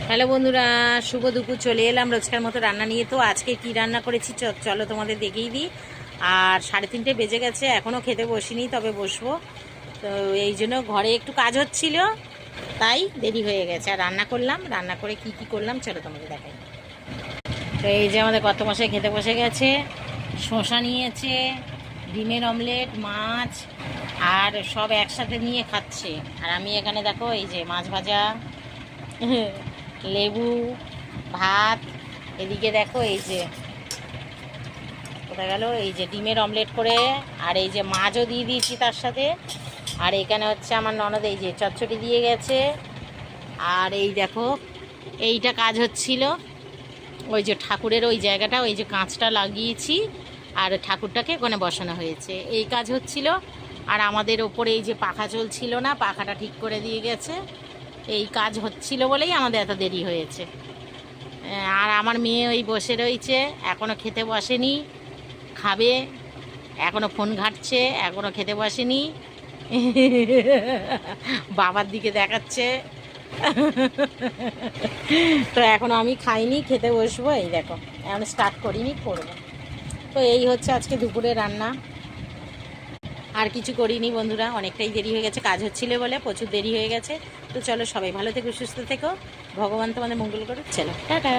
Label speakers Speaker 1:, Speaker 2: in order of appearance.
Speaker 1: Hello বন্ধুরা, শুভ দুপুর। চলে এলাম রোজকার মতো রান্না নিয়ে। তো আজকে কি রান্না করেছি চলো তোমাদের দেখিয়ে দিই। আর 3:30 বেজে গেছে, এখনও খেতে বসিনি, তবে বসবো। তো এই জন্য ঘরে একটু কাজ হচ্ছিল, তাই দেরি হয়ে গেছে। আর রান্না করলাম, রান্না করে কি কি করলাম চলো তোমাদের দেখাই। তো এই যে আমাদের কত মশাই খেতে বসে গেছে। শসা নিয়েছে, ডিমের অমলেট, মাছ, আর সব একসাথে নিয়ে খাচ্ছে। আর আমি এখানে দেখো এই যে মাছ ভাজা, লেবু, ভাত। এদিকে দেখো এই যে কোথায় গেল, এই যে ডিমের অমলেট করে, আর এই যে মাছও দিয়ে দিয়েছি তার সাথে। আর এখানে হচ্ছে আমার ননদ এই যে চচ্চড়ি দিয়ে গেছে। আর এই দেখো এইটা কাজ হচ্ছিল, ওই যে ঠাকুরের ওই জায়গাটা, ওই যে কাঁচটা লাগিয়েছি আর ঠাকুরটাকে ওখানে বসানো হয়েছে, এই কাজ হচ্ছিল। আর আমাদের ওপরে এই যে পাখা চলছিল না, পাখাটা ঠিক করে দিয়ে গেছে। এই কাজ হচ্ছিল বলেই আমাদের এত দেরি হয়েছে। আর আমার মেয়ে ওই বসে রয়েছে, এখনও খেতে বসেনি, খাবে। এখনও ফোন ঘাঁটছে, এখনও খেতে বসেনি। বাবার দিকে দেখাচ্ছে। তো এখনও আমি খাইনি, খেতে বসবো। এই দেখো এখন স্টার্ট করিনি, করবো। তো এই হচ্ছে আজকে দুপুরে রান্না। আর কিছু করিনি বন্ধুরা, অনেকটাই দেরি হয়ে গেছে, কাজ হচ্ছিল বলে প্রচুর দেরি হয়ে গেছে। তো চলো, সবাই ভালো থেকো, সুস্থ থেকো, ভগবান তোমাদের মঙ্গল করুক। চলো টাটা।